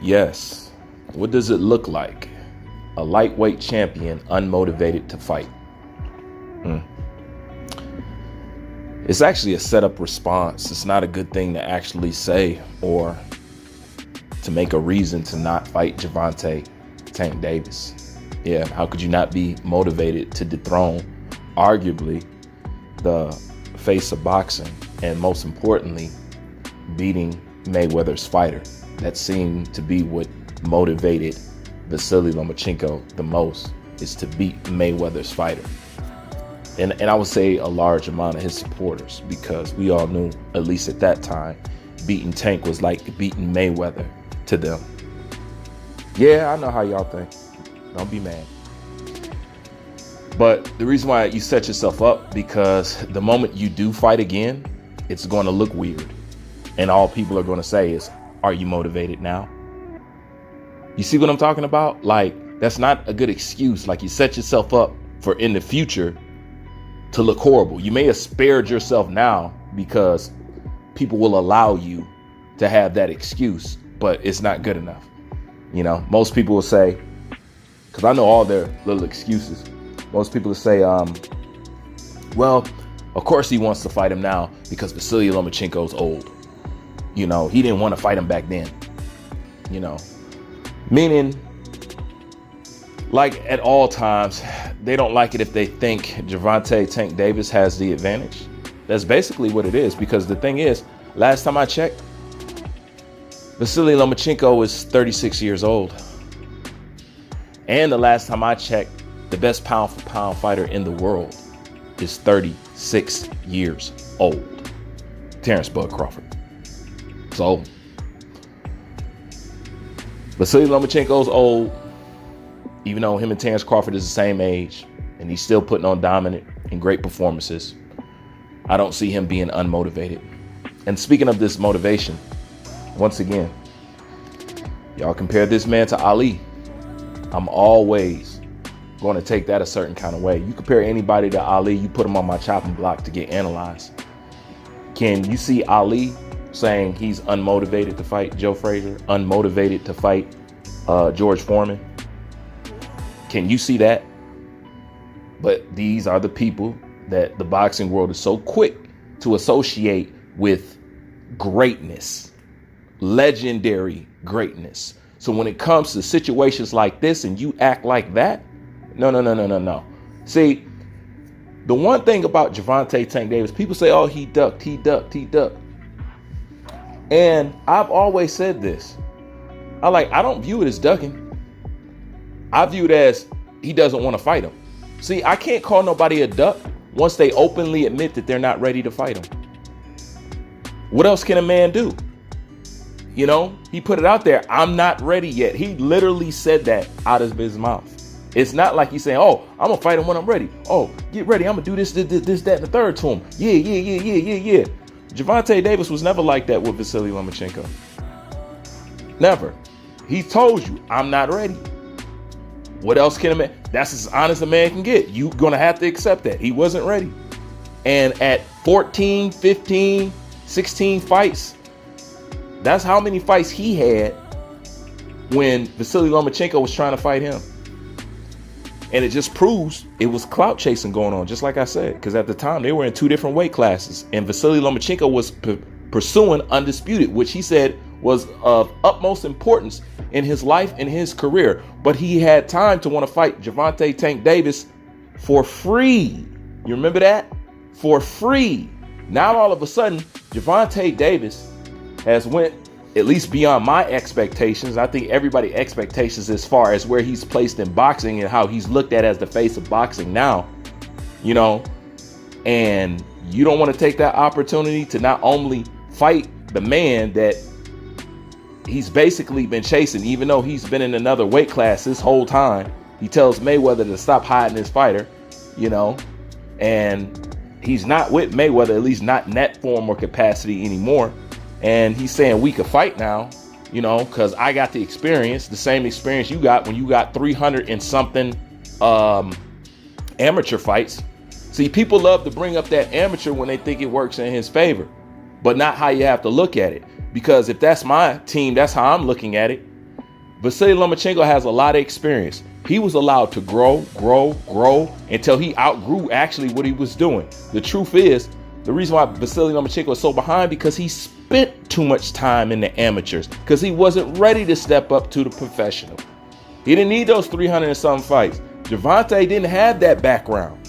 Yes. What does it look like? A lightweight champion unmotivated to fight. It's actually a setup response. It's not a good thing to actually say or to make a reason to not fight Gervonta Tank Davis. Yeah, how could you not be motivated to dethrone arguably the face of boxing and most importantly beating Mayweather's fighter? That seemed to be what motivated VASILY Lomachenko the most, is to beat Mayweather's fighter. And I would say a large amount of his supporters, because we all knew, at least at that time, beating Tank was like beating Mayweather to them. Yeah, I know how y'all think. Don't be mad. But the reason why you set yourself up, because the moment you do fight again, it's going to look weird. And all people are going to say is, are you motivated now? You see what I'm talking about? Like, that's not a good excuse. Like, you set yourself up for in the future to look horrible. You may have spared yourself now because people will allow you to have that excuse, but it's not good enough. You know, most people will say, because I know all their little excuses. Most people will say, well, of course he wants to fight him now because VASILY Lomachenko's old. You know, he didn't want to fight him back then. You know, meaning, like, at all times, they don't like it if they think Gervonta Tank Davis has the advantage. That's basically what it is, because the thing is, last time I checked, VASILY Lomachenko is 36 years old. And the last time I checked, the best pound for pound fighter in the world is 36 years old. Terrence Bud Crawford. So, VASILY Lomachenko's old, even though him and Terrence Crawford is the same age, and he's still putting on dominant and great performances. I don't see him being unmotivated. And speaking of this motivation, once again, y'all compare this man to Ali. I'm always going to take that a certain kind of way. You compare anybody to Ali, you put him on my chopping block to get analyzed. Can you see Ali saying he's unmotivated to fight Joe Frazier, unmotivated to fight George Foreman? Can you see that? But these are the people that the boxing world is so quick to associate with greatness, legendary greatness. So when it comes to situations like this and you act like that, no. See, the one thing about Gervonta Tank Davis, people say, oh, he ducked. And I've always said this. I don't view it as ducking. I view it as he doesn't want to fight him. See, I can't call nobody a duck once they openly admit that they're not ready to fight him. What else can a man do? You know, he put it out there. I'm not ready yet. He literally said that out of his mouth. It's not like he's saying, oh, I'm going to fight him when I'm ready. Oh, get ready. I'm going to do this, that, and the third to him. Yeah. Gervonta Davis was never like that with VASILY Lomachenko. Never. He told you, I'm not ready. What else can a man? That's as honest a man can get. You're going to have to accept that. He wasn't ready. And at 14, 15, 16 fights, that's how many fights he had when VASILY Lomachenko was trying to fight him. And it just proves it was clout chasing going on, just like I said, because at the time they were in two different weight classes and VASILY Lomachenko was pursuing undisputed, which he said was of utmost importance in his life and his career. But he had time to want to fight Gervonta Tank Davis for free. You remember that? For free. Now all of a sudden, Gervonta Davis has went at least beyond my expectations. I think everybody's expectations as far as where he's placed in boxing and how he's looked at as the face of boxing now, you know, and you don't want to take that opportunity to not only fight the man that he's basically been chasing, even though he's been in another weight class this whole time. He tells Mayweather to stop hiding his fighter, you know, and he's not with Mayweather, at least not in that form or capacity anymore. And he's saying we could fight now, you know, because I got the experience, the same experience you got when you got 300 and something amateur fights. See, people love to bring up that amateur when they think it works in his favor, but not how you have to look at it. Because if that's my team, that's how I'm looking at it. Vasily Lomachenko has a lot of experience. He was allowed to grow until he outgrew actually what he was doing. The truth is, the reason why Vasily Lomachenko is so behind because he spent too much time in the amateurs because he wasn't ready to step up to the professional. He didn't need those 300 and some fights. Gervonta didn't have that background.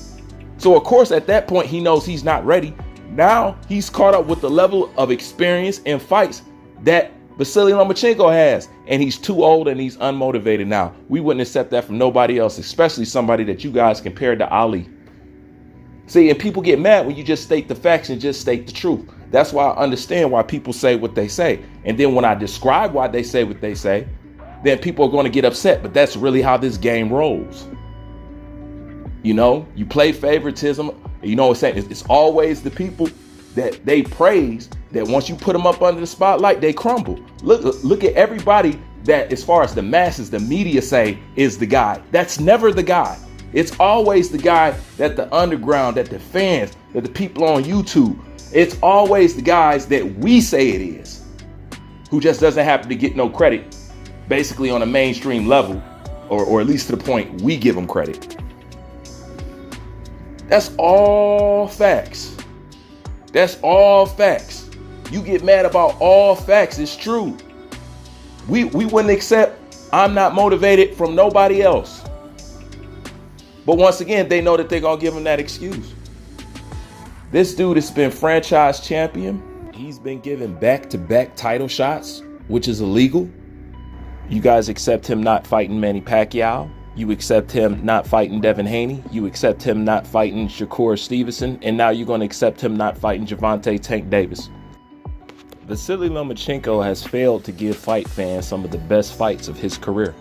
So of course, at that point, he knows he's not ready. Now he's caught up with the level of experience and fights that Vasily Lomachenko has, and he's too old and he's unmotivated now. We wouldn't accept that from nobody else, especially somebody that you guys compared to Ali. See, and people get mad when you just state the facts and just state the truth. That's why I understand why people say what they say. And then when I describe why they say what they say, then people are going to get upset. But that's really how this game rolls. You know, you play favoritism. You know what I'm saying? It's always the people that they praise that once you put them up under the spotlight, they crumble. Look at everybody that, as far as the masses, the media say is the guy. That's never the guy. It's always the guy that the underground, that the fans, that the people on YouTube, it's always the guys that we say it is, who just doesn't happen to get no credit, basically on a mainstream level, or at least to the point we give them credit. That's all facts. That's all facts. You get mad about all facts. It's true. We wouldn't accept I'm not motivated from nobody else. But once again, they know that they're going to give him that excuse. This dude has been franchise champion. He's been given back-to-back title shots, which is illegal. You guys accept him not fighting Manny Pacquiao. You accept him not fighting Devin Haney. You accept him not fighting Shakur Stevenson. And now you're going to accept him not fighting Gervonta Tank Davis. Vasily Lomachenko has failed to give fight fans some of the best fights of his career.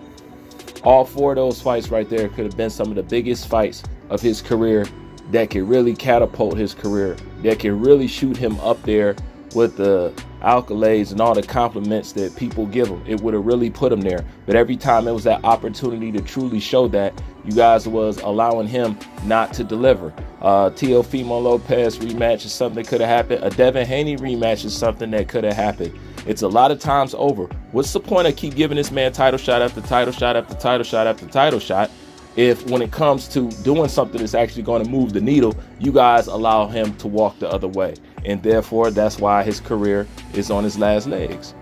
All four of those fights right there could have been some of the biggest fights of his career that could really catapult his career, that could really shoot him up there with the accolades and all the compliments that people give him. It would have really put him there. But every time it was that opportunity to truly show that, you guys was allowing him not to deliver. Teofimo Lopez rematch is something that could have happened. A Devin Haney rematch is something that could have happened. It's a lot of times over. What's the point of keep giving this man title shot after title shot after title shot after title shot if when it comes to doing something that's actually going to move the needle, you guys allow him to walk the other way? And therefore, that's why his career is on his last legs.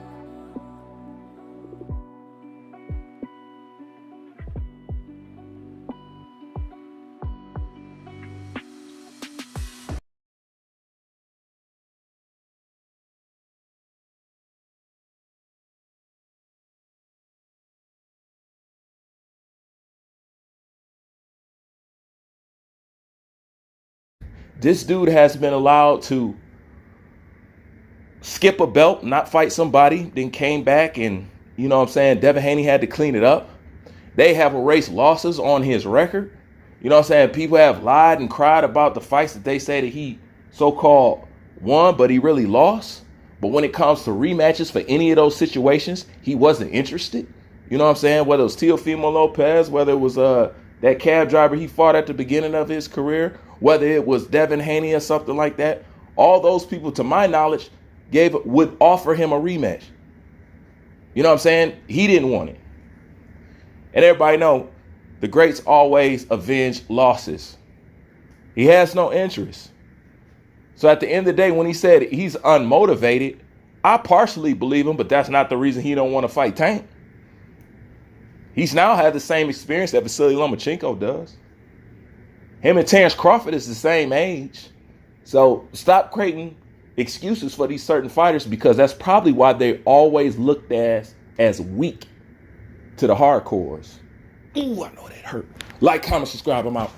This dude has been allowed to skip a belt, not fight somebody, then came back and, you know what I'm saying, Devin Haney had to clean it up. They have erased losses on his record. You know what I'm saying? People have lied and cried about the fights that they say that he so-called won, but he really lost. But when it comes to rematches for any of those situations, he wasn't interested. You know what I'm saying? Whether it was Teofimo Lopez, whether it was that cab driver he fought at the beginning of his career, whether it was Devin Haney or something like that, all those people, to my knowledge, would offer him a rematch. You know what I'm saying? He didn't want it. And everybody know the greats always avenge losses. He has no interest. So at the end of the day, when he said he's unmotivated, I partially believe him, but that's not the reason he don't want to fight Tank. He's now had the same experience that Vasily Lomachenko does. Him and Terrence Crawford is the same age. So stop creating excuses for these certain fighters, because that's probably why they're always looked as weak to the hardcores. Ooh, I know that hurt. Like, comment, subscribe. I'm out.